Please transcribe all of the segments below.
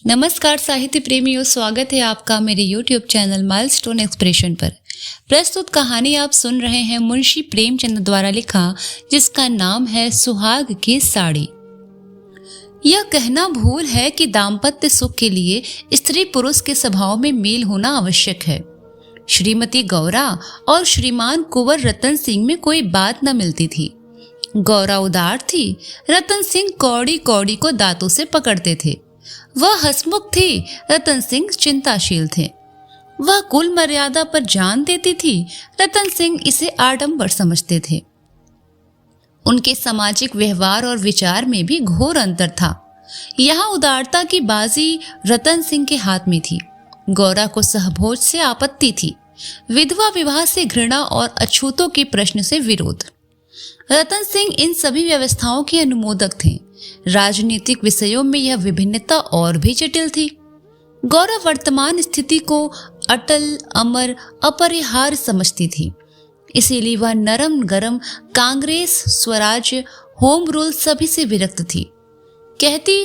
नमस्कार साहित्य प्रेमियों, स्वागत है आपका मेरे YouTube चैनल माइलस्टोन एक्सप्रेशन पर। प्रस्तुत कहानी आप सुन रहे हैं मुंशी प्रेमचंद द्वारा लिखा, जिसका नाम है सुहाग की साड़ी। यह कहना भूल है कि दाम्पत्य सुख के लिए स्त्री पुरुष के स्वभाव में मेल होना आवश्यक है। श्रीमती गौरा और श्रीमान कुंवर रतन सिंह में कोई बात न मिलती थी। गौरा उदार थी, रतन सिंह कौड़ी कौड़ी को दांतों से पकड़ते थे। वह हंसमुख थी, रतन सिंह चिंताशील थे। वह कुल मर्यादा पर जान देती थी, रतन सिंह इसे आडंबर समझते थे। उनके सामाजिक व्यवहार और विचार में भी घोर अंतर था। यहाँ उदारता की बाजी रतन सिंह के हाथ में थी। गौरा को सहभोज से आपत्ति थी, विधवा विवाह से घृणा और अछूतों के प्रश्न से विरोध। रतन सिंह इन सभी व्यवस्थाओं के अनुमोदक थे। राजनीतिक विषयों में यह विभिन्नता और भी जटिल थी। गौरा वर्तमान स्थिति को अटल, अमर, अपरिहार्य समझती थी। इसीलिए वह नरम गरम कांग्रेस, स्वराज्य, होम रूल सभी से विरक्त थी। कहती,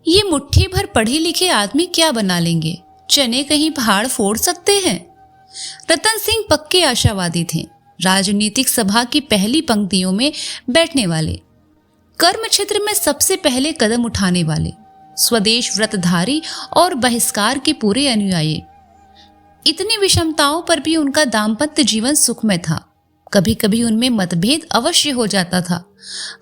ये मुट्ठी भर पढ़े लिखे आदमी क्या बना लेंगे, चने कहीं पहाड़ फोड़ सकते हैं। रतन सिंह पक्के आशावादी थे, राजनीतिक सभा की पहली पंक्तियों में बैठने वाले, कर्म क्षेत्र में सबसे पहले कदम उठाने वाले, स्वदेश व्रतधारी और बहिष्कार के पूरे अनुयायी। इतनी विषमताओं पर भी उनका दाम्पत्य जीवन सुखमय था। कभी कभी उनमें मतभेद अवश्य हो जाता था,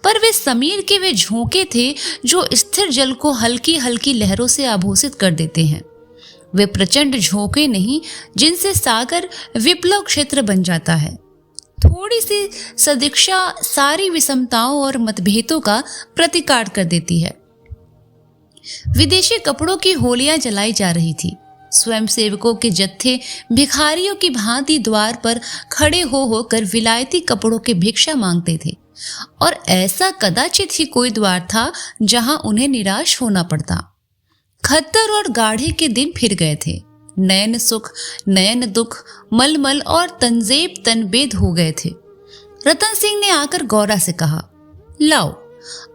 पर वे समीर के वे झोंके थे जो स्थिर जल को हल्की हल्की लहरों से आभूषित कर देते हैं। वे प्रचंड झोंके नहीं जिनसे सागर विप्लव क्षेत्र बन जाता है। थोड़ी सी सदिक्षा सारी विषमताओं और मतभेदों का प्रतिकार कर देती है। विदेशी कपड़ों की होलियां जलाई जा रही थी। स्वयंसेवकों के जत्थे भिखारियों की भांति द्वार पर खड़े हो होकर विलायती कपड़ों के भिक्षा मांगते थे, और ऐसा कदाचित ही कोई द्वार था जहां उन्हें निराश होना पड़ता। खद्दर और गाढ़े के दिन फिर गए थे। नयन सुख, नयन दुख, मलमल और तंजेब तनबेद हो गए थे। रतन सिंह ने आकर गौरा से कहा, लाओ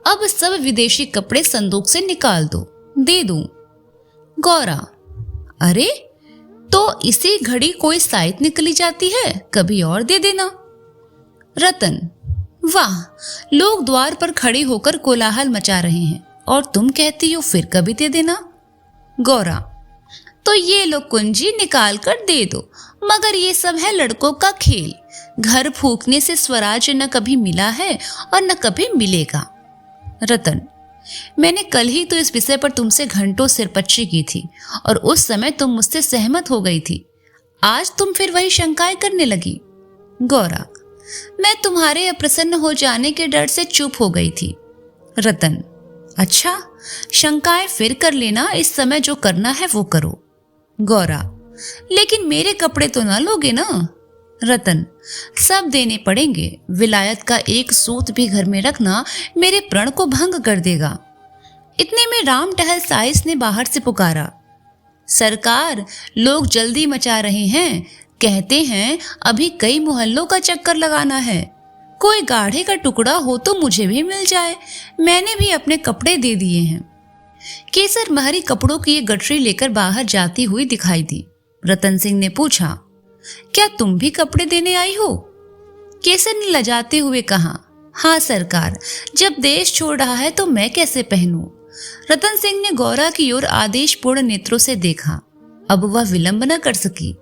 अब सब विदेशी कपड़े संदूक से निकाल दो, दे दूं। गौरा, अरे तो इसी घड़ी कोई साइत निकली जाती है, कभी और दे देना। रतन, वाह, लोग द्वार पर खड़े होकर कोलाहल मचा रहे हैं और तुम कहती हो फिर कभी दे देना। गौरा, तो ये लो कुंजी निकाल कर दे दो, मगर ये सब है लड़कों का खेल। घर फूकने से स्वराज्य न कभी मिला है और न कभी मिलेगा। रतन, मैंने कल ही तो इस विषय पर तुमसे घंटों सिरपच्ची की थी और उस समय तुम मुझसे सहमत हो गई थी। आज तुम फिर वही शंकाएं करने लगी। गौरा, मैं तुम्हारे अप्रसन्न हो जाने के डर से चुप हो गई थी। रतन, अच्छा, शंकाएं फिर कर लेना, इस समय जो करना है वो करो। गौरा, लेकिन मेरे कपड़े तो ना लोगे ना। रतन, सब देने पड़ेंगे। विलायत का एक सूत भी घर में रखना मेरे प्रण को भंग कर देगा। इतने में राम टहल साइस ने बाहर से पुकारा, सरकार, लोग जल्दी मचा रहे हैं, कहते हैं अभी कई मोहल्लों का चक्कर लगाना है। कोई गाढ़े का टुकड़ा हो तो मुझे भी मिल जाए, मैंने भी अपने कपड़े दे दिए हैं। केसर महरी कपड़ों की एक गठरी लेकर बाहर जाती हुई दिखाई दी। रतन सिंह ने पूछा, क्या तुम भी कपड़े देने आई हो? केसर ने लजाते हुए कहा, हाँ सरकार, जब देश छोड़ रहा है तो मैं कैसे पहनूं। रतन सिंह ने गौरा की ओर आदेशपूर्ण नेत्रों से देखा। अब वह विलंब न कर सकी।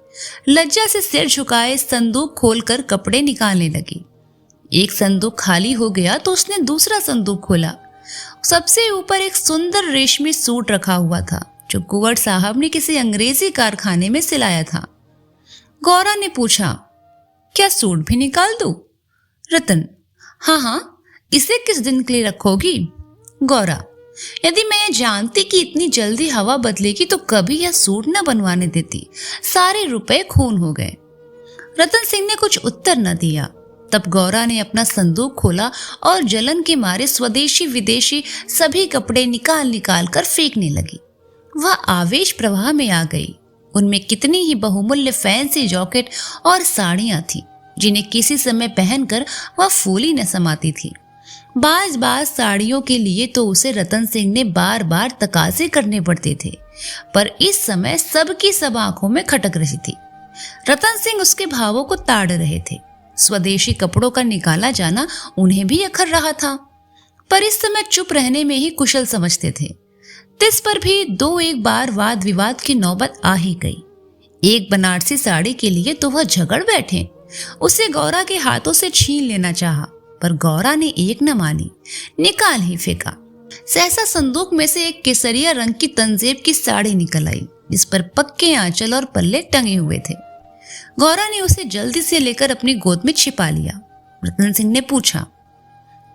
लज्जा से सिर झुकाए संदूक खोलकर कपड़े निकालने लगी। एक संदूक खाली हो गया तो उसने दूसरा संदूक खोला। सबसे ऊपर एक सुंदर रेशमी सूट रखा हुआ था जो कुंवर साहब ने किसी अंग्रेजी कारखाने में सिलाया था। गौरा ने पूछा, क्या सूट भी निकाल दूं? रतन, हाँ हाँ, इसे किस दिन के लिए रखोगी? गौरा, यदि मैं ये जानती कि इतनी जल्दी हवा बदलेगी तो कभी यह सूट न बनवाने देती, सारे रुपए खून हो गए। रतन सिंह ने कुछ उत्तर न दिया। तब गौरा ने अपना संदूक खोला और जलन के मारे स्वदेशी विदेशी सभी कपड़े निकाल निकाल कर फेंकने लगी। वह आवेश प्रवाह में आ गई। उनमें कितनी ही बहुमूल्य फैंसी जैकेट और साड़ियां थीं जिन्हें किसी समय पहनकर वह फूली न समाती थी। बाज बाज साड़ियों के लिए तो उसे रतन सिंह ने बार बार तकाजे करने पड़ते थे, पर इस समय सबकी सब आंखों में खटक रही थी। रतन सिंह उसके भावों को ताड़ रहे थे। स्वदेशी कपड़ों का निकाला जाना उन्हें भी अखर रहा था, पर इस समय चुप रहने में ही कुशल समझते थे। तिस पर भी दो एक बार वाद विवाद की नौबत आ ही गई। एक बनारसी साड़ी के लिए तो वह झगड़ बैठे। उसे गौरा के हाथों से छीन लेना चाहा, पर गौरा ने एक न मानी, निकाल ही फेंका। सहसा संदूक में से एक केसरिया रंग की तंजेब की साड़ी निकल आई, जिस पर पक्के आंचल और पल्ले टंगे हुए थे। गौरा ने उसे जल्दी से लेकर अपनी गोद में छिपा लिया। रतन सिंह ने पूछा,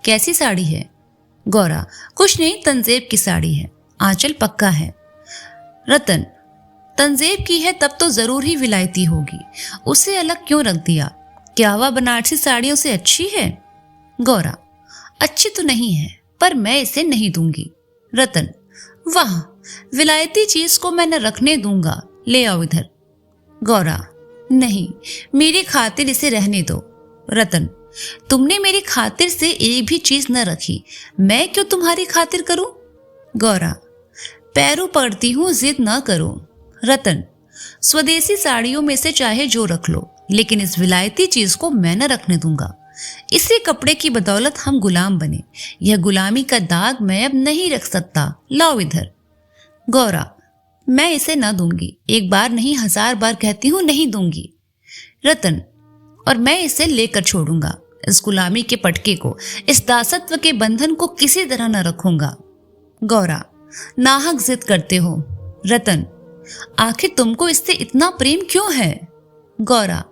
कैसी साड़ी है? गौरा, कुछ नहीं, तंजेब की साड़ी है, आंचल पक्का है। रतन, तंजेब की है तब तो जरूर ही विलायती होगी, उसे अलग क्यों रख दिया? क्या वह बनारसी साड़ियों से अच्छी है? गौरा, अच्छी तो नहीं है, पर मैं इसे नहीं दूंगी। रतन, वाह, विलायती चीज को मैं न रखने दूंगा, ले आओ इधर। गौरा, नहीं, मेरी खातिर इसे रहने दो। रतन, तुमने मेरी खातिर से एक भी चीज न रखी, मैं क्यों तुम्हारी खातिर करूं? गौरा, पैरों पड़ती हूं, जिद ना करो। रतन, स्वदेशी साड़ियों में से चाहे जो रख लो, लेकिन इस विलायती चीज को मैं न रखने दूंगा। इसी कपड़े की बदौलत हम गुलाम बने, यह गुलामी का दाग मैं अब नहीं रख सकता, लाओ इधर। गौरा, मैं इसे न दूंगी, एक बार नहीं 1000 बार कहती हूं, नहीं दूंगी। रतन, और मैं इसे लेकर छोड़ूंगा, इस गुलामी के पटके को, इस दासत्व के बंधन को किसी तरह न रखूंगा। गौरा, नाहक जिद करते हो। रतन, आखिर तुमको इससे इतना प्रेम क्यों है? गौरा,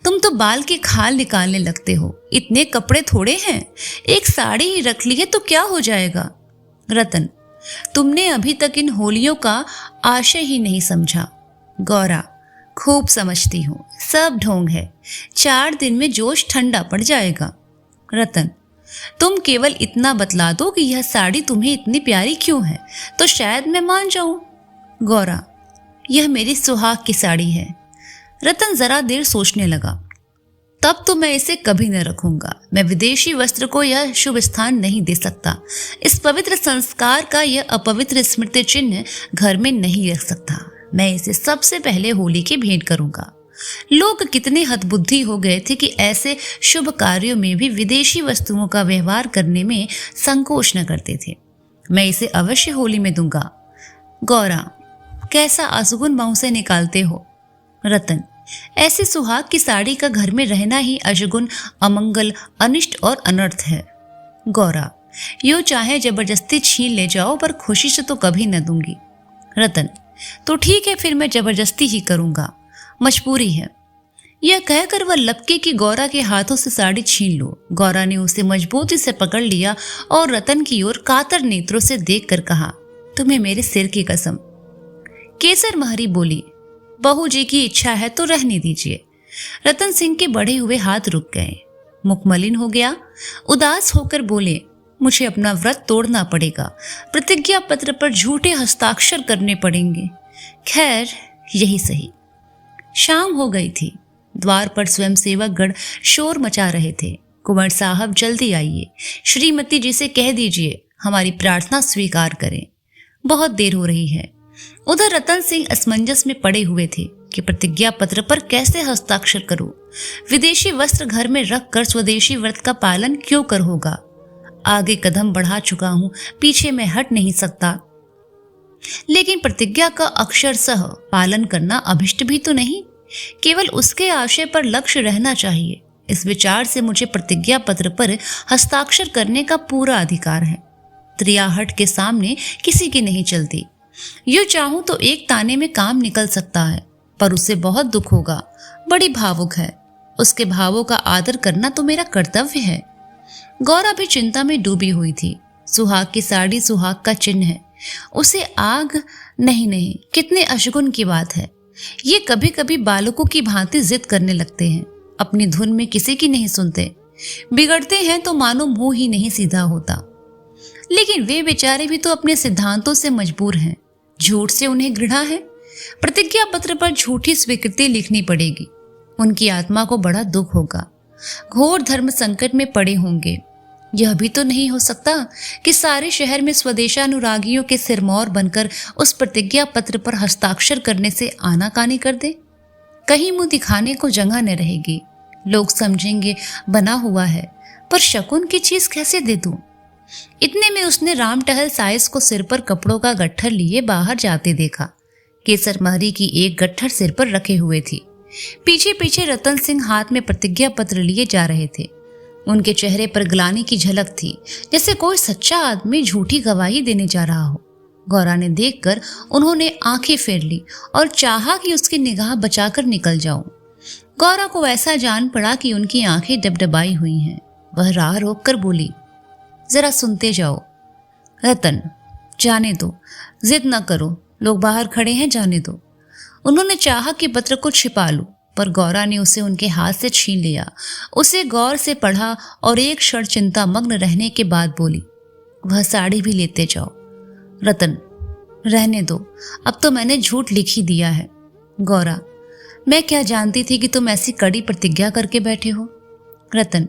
तुम तो बाल की खाल निकालने लगते हो, इतने कपड़े थोड़े हैं, एक साड़ी ही रख ली है तो क्या हो जाएगा? रतन, तुमने अभी तक इन होलियों का आशय ही नहीं समझा। गौरा, खूब समझती हूँ, सब ढोंग है, 4 दिन में जोश ठंडा पड़ जाएगा। रतन, तुम केवल इतना बतला दो कि यह साड़ी तुम्हें इतनी प्यारी क्यों है, तो शायद मैं मान जाऊं। गौरा, यह मेरी सुहाग की साड़ी है। रतन जरा देर सोचने लगा। तब तो मैं इसे कभी न रखूंगा, मैं विदेशी वस्त्र को यह शुभ स्थान नहीं दे सकता, इस पवित्र संस्कार का यह अपवित्र स्मृति चिन्ह घर में नहीं रख सकता, मैं इसे सबसे पहले होली की भेंट करूंगा। लोग कितने हतबुद्धि हो गए थे कि ऐसे शुभ कार्यों में भी विदेशी वस्तुओं का व्यवहार करने में संकोच न करते थे। मैं इसे अवश्य होली में दूंगा। गौरा, कैसा असगुन मुंह से निकालते हो। रतन, ऐसे सुहाग की साड़ी का घर में रहना ही अशगुन, अमंगल, अनिष्ट और अनर्थ है। गौरा, यूं चाहे जबरदस्ती छीन ले जाओ, पर खुशी से तो कभी न दूंगी। रतन, तो ठीक है, फिर मैं जबरदस्ती ही करूंगा, मजबूरी है। यह कहकर वह लपके की गौरा के हाथों से साड़ी छीन लो। गौरा ने उसे मजबूती से पकड़ लिया और रतन की ओर कातर नेत्रों से देखकर कहा, तुम्हें मेरे सिर की कसम। केसर महरी बोली, बहू जी की इच्छा है तो रहने दीजिए। रतन सिंह के बढ़े हुए हाथ रुक गए, मुख मलिन हो गया, उदास होकर बोले, मुझे अपना व्रत तोड़ना पड़ेगा, प्रतिज्ञा पत्र पर झूठे हस्ताक्षर करने पड़ेंगे। खैर, यही सही। शाम हो गई थी। द्वार पर स्वयंसेवक गण शोर मचा रहे थे। कुंवर साहब, जल्दी आइए, श्रीमती जी से कह दीजिए हमारी प्रार्थना स्वीकार करें, बहुत देर हो रही है। उधर रतन सिंह असमंजस में पड़े हुए थे कि प्रतिज्ञा पत्र पर कैसे हस्ताक्षर करूं, विदेशी वस्त्र घर में रख कर स्वदेशी व्रत का पालन क्यों कर होगा। आगे कदम बढ़ा चुका हूं, पीछे मैं हट नहीं सकता, लेकिन प्रतिज्ञा का अक्षरशः पालन करना अभिष्ट भी तो नहीं, केवल उसके आशय पर लक्ष्य रहना चाहिए। इस विचार से मुझे प्रतिज्ञा पत्र पर हस्ताक्षर करने का पूरा अधिकार है। त्रियाहट के सामने किसी की नहीं चलती। यूं चाहूं तो एक ताने में काम निकल सकता है, पर उसे बहुत दुख होगा, बड़ी भावुक है, उसके भावों का आदर करना तो मेरा कर्तव्य है। गौरा भी चिंता में डूबी हुई थी। सुहाग की साड़ी सुहाग का चिन्ह है, उसे आग नहीं, कितने अशगुन की बात है। ये कभी कभी बालकों की भांति जिद करने लगते हैं, अपनी धुन में किसी की नहीं सुनते, बिगड़ते हैं तो मानो मुंह ही नहीं सीधा होता। लेकिन वे बेचारे भी तो अपने सिद्धांतों से मजबूर हैं, झूठ से उन्हें घृणा है। प्रतिज्ञा पत्र पर झूठी स्वीकृति लिखनी पड़ेगी, उनकी आत्मा को बड़ा दुख होगा, घोर धर्म संकट में पड़े होंगे। यह भी तो नहीं हो सकता कि सारे शहर में स्वदेशानुरागियों के सिरमौर बनकर उस प्रतिज्ञा पत्र पर हस्ताक्षर करने से आनाकानी कर दे। कहीं मुंह दिखाने को जगह न रहेगी, लोग समझेंगे बना हुआ है, पर शकुन की चीज कैसे दे दूं? इतने में उसने राम टहल साइस को सिर पर कपड़ों का गट्ठर लिए बाहर जाते देखा। केसर महरी की एक गट्ठर सिर पर रखे हुए थी। पीछे पीछे रतन सिंह हाथ में प्रतिज्ञा पत्र लिए जा रहे थे। उनके चेहरे पर ग्लानि की झलक थी, जैसे कोई सच्चा आदमी झूठी गवाही देने जा रहा हो। गौरा ने देखकर उन्होंने आंखें फेर ली और चाहा कि उसकी निगाह बचाकर निकल जाऊं। गौरा को ऐसा जान पड़ा कि उनकी आंखें डबडबाई हुई हैं। वह राह रोक कर बोली, जरा सुनते जाओ। रतन, जाने दो, जिद न करो, लोग बाहर खड़े हैं, जाने दो। उन्होंने चाहा कि पत्र को छिपा लूं, पर गौरा ने उसे उनके हाथ से छीन लिया। उसे गौर से पढ़ा और एक क्षण चिंता मग्न रहने के बाद बोली, वह साड़ी भी लेते जाओ। रतन, रहने दो, अब तो मैंने झूठ लिख ही दिया है। गौरा, मैं क्या जानती थी कि तुम ऐसी कड़ी प्रतिज्ञा करके बैठे हो। रतन,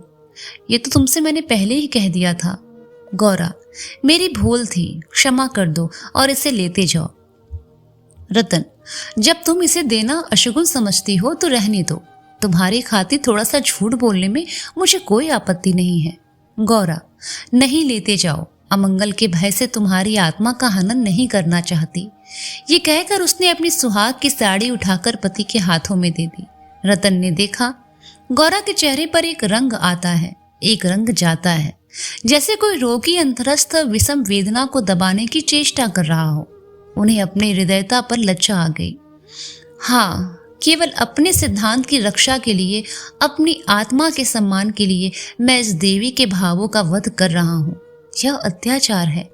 ये तो तुमसे मैंने पहले ही कह दिया था। गौरा, मेरी भूल थी, क्षमा कर दो और इसे लेते जाओ। रतन, जब तुम इसे देना अशगुन समझती हो तो रहने दो। तुम्हारी खातिर थोड़ा सा झूठ बोलने में मुझे कोई आपत्ति नहीं है। गौरा, नहीं, लेते जाओ, अमंगल के भय से तुम्हारी आत्मा का हनन नहीं करना चाहती। ये कहकर उसने अपनी सुहाग की साड़ी उठाकर पति के हाथों में दे दी। रतन ने देखा, गौरा के चेहरे पर एक रंग आता है, एक रंग जाता है, जैसे कोई रोगी अंतरस्थ विषम वेदना को दबाने की चेष्टा कर रहा हो। उन्हें अपने हृदयता पर लज्जा आ गई। हाँ, केवल अपने सिद्धांत की रक्षा के लिए, अपनी आत्मा के सम्मान के लिए मैं इस देवी के भावों का वध कर रहा हूँ। यह अत्याचार है।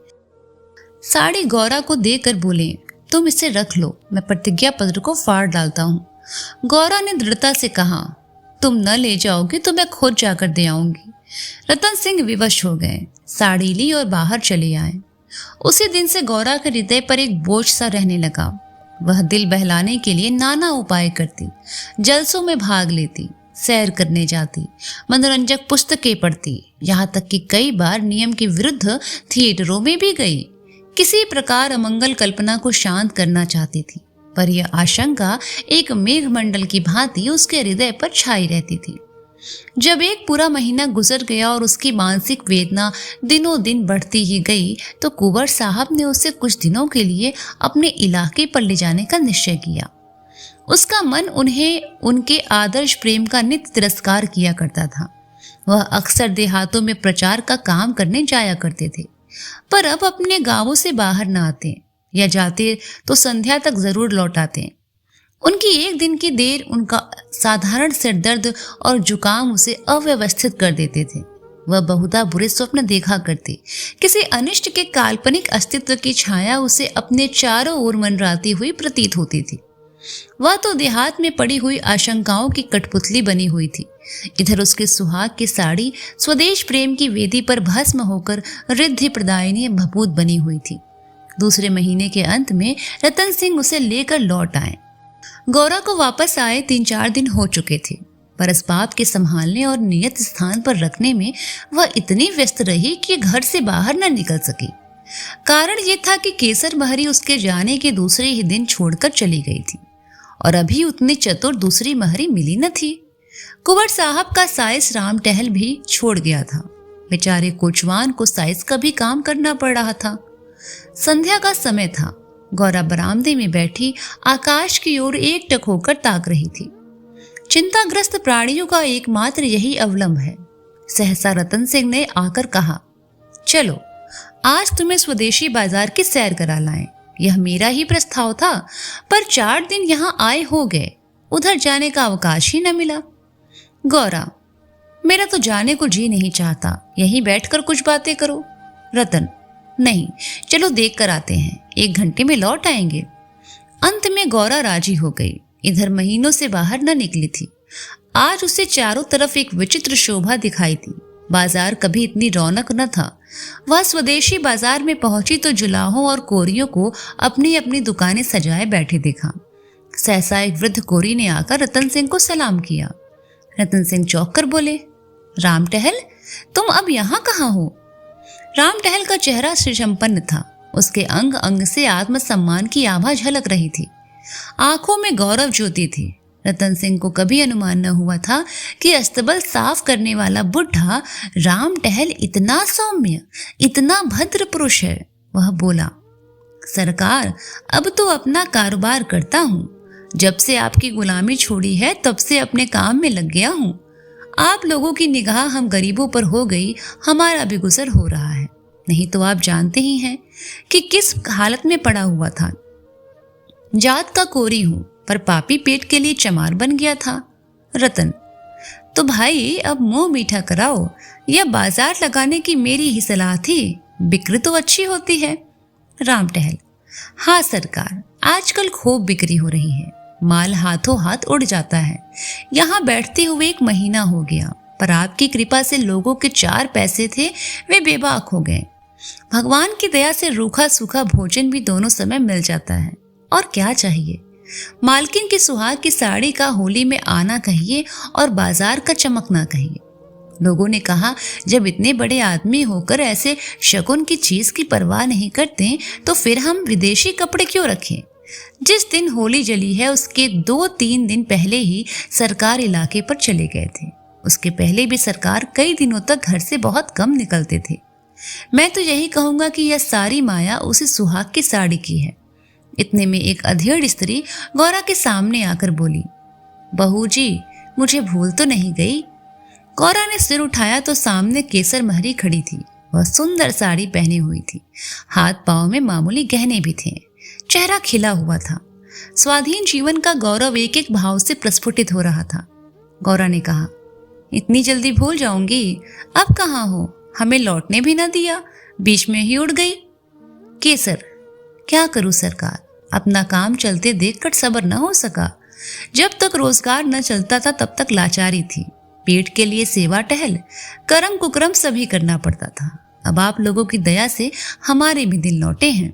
साड़ी गौरा को देकर बोले, तुम इसे रख लो, मैं प्रतिज्ञा पत्र को फाड़ डालता हूँ। गौरा ने दृढ़ता से कहा, तुम न ले जाओगे तो मैं खुद जाकर दे आऊंगी। रतन सिंह विवश हो गए, साड़ी ली और बाहर चले आए। उसी दिन से गौरा के हृदय पर एक बोझ सा रहने लगा। वह दिल बहलाने के लिए नाना उपाय करती, जलसों में भाग लेती, सैर करने जाती, मनोरंजक पुस्तकें पढ़ती, यहाँ तक कि कई बार नियम के विरुद्ध थिएटरों में भी गई। किसी प्रकार अमंगल कल्पना को शांत करना चाहती थी, पर यह आशंका एक मेघमंडल की भांति उसके हृदय पर छाई रहती थी। जब एक पूरा महीना गुजर गया और उसकी मानसिक वेदना दिनों दिन बढ़ती ही गई, तो कुंवर साहब ने उसे कुछ दिनों के लिए अपने इलाके पर ले जाने का निश्चय किया। उसका मन उन्हें उनके आदर्श प्रेम का नित्य तिरस्कार किया करता था। वह अक्सर देहातों में प्रचार का काम करने जाया करते थे, पर अब अपने गांवों से बाहर न आते, या जाते तो संध्या तक जरूर लौट आते। उनकी एक दिन की देर उनका साधारण सिर दर्द और जुकाम उसे अव्यवस्थित कर देते थे। वह बहुधा बुरे स्वप्न देखा करती। किसी अनिष्ट के काल्पनिक अस्तित्व की छाया उसे अपने चारों ओर मंडराती हुई प्रतीत होती थी। वह तो देहात में पड़ी हुई आशंकाओं की कठपुतली बनी हुई थी। इधर उसके सुहाग की साड़ी स्वदेश प्रेम की वेदी पर भस्म होकर रिद्धि प्रदायिनी भभूत बनी हुई थी। दूसरे महीने के अंत में रतन सिंह उसे लेकर लौट आए। गौरा को वापस आए 3-4 दिन हो चुके थे, पर असबाब के संभालने और नियत स्थान पर रखने में वह इतनी व्यस्त रही कि घर से बाहर न निकल सकी। कारण ये था कि केसर महरी उसके जाने के दूसरे ही दिन छोड़कर चली गई थी, और अभी उतनी चतुर दूसरी महरी मिली न थी। कुंवर साहब का साइस राम टहल भी छोड़ गया था। बेचारे कोचवान को साइस का भी काम करना पड़ रहा था। संध्या का समय था। गौरा बरामदे में बैठी आकाश की ओर एकटक होकर ताक रही थी। चिंताग्रस्त प्राणियों का एकमात्र यही अवलंब है। सहसा रतन सिंह ने आकर कहा, चलो आज तुम्हें स्वदेशी बाजार की सैर करा लाएं। यह मेरा ही प्रस्ताव था, पर 4 दिन यहाँ आए हो गए, उधर जाने का अवकाश ही न मिला। गौरा, मेरा तो जाने को जी नहीं चाहता, यहीं बैठकर कुछ बातें करो। रतन, नहीं, चलो देख कर आते हैं, 1 घंटे में लौट आएंगे। अंत में गौरा राजी हो गई। इधर महीनों से बाहर न निकली थी। आज उसे चारों तरफ एक विचित्र शोभा दिखाई थी। बाजार कभी इतनी रौनक न था। वह स्वदेशी बाजार में पहुंची तो जुलाहों और कोरियों को अपनी अपनी दुकानें सजाए बैठे देखा। सहसा एक वृद्ध कोरी ने आकर रतन सिंह को सलाम किया। रतन सिंह चौंक कर बोले, राम टहल, तुम अब यहाँ कहाँ हो? राम टहल का चेहरा सुसंपन्न था। उसके अंग अंग से आत्मसम्मान की आभा झलक रही थी। आंखों में गौरव ज्योति थी। रतन सिंह को कभी अनुमान न हुआ था कि अस्तबल साफ करने वाला बुढ़ा राम टहल इतना सौम्य, इतना भद्र पुरुष है। वह बोला, सरकार, अब तो अपना कारोबार करता हूँ। जब से आपकी गुलामी छोड़ी है तब से अपने काम में लग गया हूँ। आप लोगों की निगाह हम गरीबों पर हो गई, हमारा भी गुजर हो रहा है। नहीं तो आप जानते ही हैं कि किस हालत में पड़ा हुआ था। जात का कोरी हूँ, पर पापी पेट के लिए चमार बन गया था। रतन, तो भाई अब मुंह मीठा कराओ। यह बाजार लगाने की मेरी ही सलाह थी, बिक्री तो अच्छी होती है। राम टहल, हाँ सरकार, आजकल खूब बिक्री हो रही है। माल हाथों हाथ उड़ जाता है। यहाँ बैठते हुए 1 महीना हो गया, पर आपकी कृपा से लोगों के 4 पैसे थे, वे बेबाक हो गए। भगवान की दया से रूखा सूखा भोजन भी दोनों समय मिल जाता है, और क्या चाहिए। मालकिन की सुहाग की साड़ी का होली में आना कहिए और बाजार का चमकना कहिए। लोगों ने कहा, जब इतने बड़े आदमी होकर ऐसे शगुन की चीज की परवाह नहीं करते तो फिर हम विदेशी कपड़े क्यों रखें। जिस दिन होली जली है उसके 2-3 दिन पहले ही सरकार इलाके पर चले गए थे। उसके पहले भी सरकार कई दिनों तक घर से बहुत कम निकलते थे। मैं तो यही कहूंगा कि यह सारी माया उसी सुहाग की साड़ी की है। इतने में एक अधेड़ स्त्री गौरा के सामने आकर बोली, बहू जी, मुझे भूल तो नहीं गई? गौरा ने सिर उठाया तो सामने केसर महरी खड़ी थी। वह सुंदर साड़ी पहनी हुई थी। हाथ पांव में मामूली गहने भी थे। चेहरा खिला हुआ था। स्वाधीन जीवन का गौरव एक एक भाव से प्रस्फुटित हो रहा था। गौरा ने कहा, इतनी जल्दी भूल जाऊंगी? अब कहाँ हो? हमें लौटने भी न दिया, बीच में ही उड़ गई। केसर, क्या करूं सरकार, अपना काम चलते देखकर सब्र न हो सका। जब तक रोजगार न चलता था तब तक लाचारी थी। पेट के लिए सेवा टहल, करम कुकरम सभी करना पड़ता था। अब आप लोगों की दया से हमारे भी दिन लौटे हैं।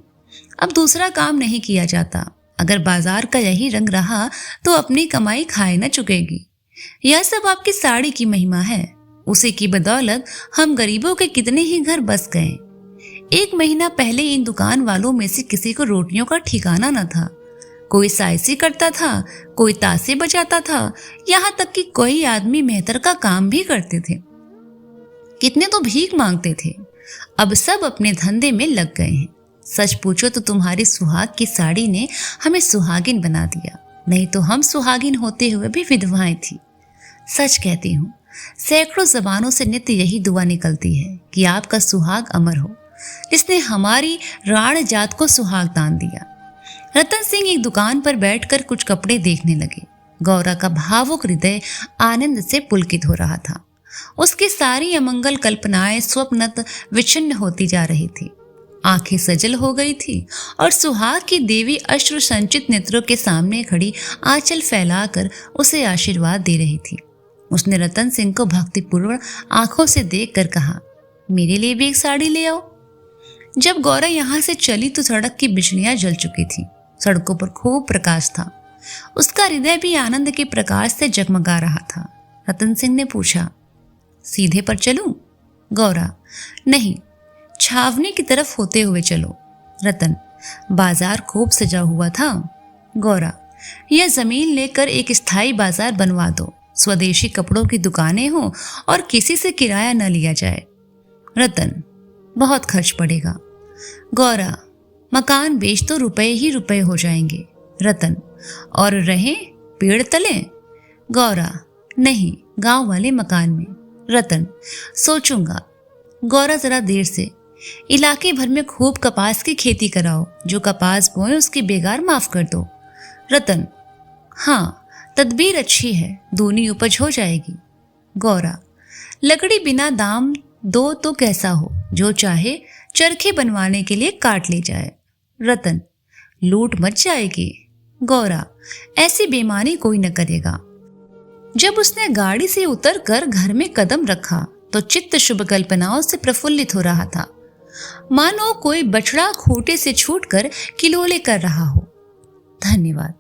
अब दूसरा काम नहीं किया जाता। अगर बाजार का यही रंग रहा तो अपनी कमाई खाए न चुकेगी। यह सब आपकी साड़ी की महिमा है। उसी की बदौलत हम गरीबों के कितने ही घर बस गए। 1 महीना पहले इन दुकान वालों में से किसी को रोटियों का ठिकाना न था। कोई साइसी करता था, कोई तासे बजाता था, यहाँ तक कि कोई आदमी मेहतर का काम भी करते थे। कितने तो भीख मांगते थे। अब सब अपने धंधे में लग गए हैं। सच पूछो तो तुम्हारी सुहाग की साड़ी ने हमें सुहागिन बना दिया, नहीं तो हम सुहागिन होते हुए भी विधवाएं थी। सच कहती हूँ, सैकड़ों जबानों से नित्य यही दुआ निकलती है कि आपका सुहाग अमर हो, जिसने हमारी राण जात को सुहाग दान दिया। रतन सिंह एक दुकान पर बैठकर कुछ कपड़े देखने लगे। गौरा का भावुक हृदय आनंद से पुलकित हो रहा था। उसकी सारी अमंगल कल्पनाएं स्वप्नत विच्छिन्न होती जा रही थी। आंखें सजल हो गई थी और सुहाग की देवी अश्रु संचित नेत्रों के सामने खड़ी आंचल फैलाकर उसे आशीर्वाद दे रही थी। उसने रतन सिंह को भक्तिपूर्वक आंखों से देखकर कहा, मेरे लिए भी एक साड़ी ले आओ। जब गौरा यहाँ से चली तो सड़क की बिजलियां जल चुकी थी। सड़कों पर खूब प्रकाश था। उसका हृदय भी आनंद के प्रकाश से जगमगा रहा था। रतन सिंह ने पूछा, सीधे पर चलूं? गौरा, नहीं, छावनी की तरफ होते हुए चलो। रतन, बाजार खूब सजा हुआ था। गौरा, यह जमीन लेकर एक स्थायी बाजार बनवा दो। स्वदेशी कपड़ों की दुकानें हों और किसी से किराया न लिया जाए। रतन, बहुत खर्च पड़ेगा। गौरा, मकान बेच तो रुपए ही रुपए हो जाएंगे। रतन, और रहें पेड़ तले? गौरा, नहीं, गांव वाले मकान में। रतन, सोचूंगा। गौरा, जरा देर से। इलाके भर में खूब कपास की खेती कराओ। जो कपास बोए उसकी बेगार माफ कर दो। रतन, हाँ, तदबीर अच्छी है, दूनी उपज हो जाएगी। गौरा, लकड़ी बिना दाम दो तो कैसा हो, जो चाहे चरखे बनवाने के लिए काट ले जाए। रतन, लूट मच जाएगी। गौरा, ऐसी बेईमानी कोई न करेगा। जब उसने गाड़ी से उतरकर घर में कदम रखा तो चित्त शुभ कल्पनाओं से प्रफुल्लित हो रहा था, मानो कोई बछड़ा खूंटे से छूटकर किलोले कर रहा हो। धन्यवाद।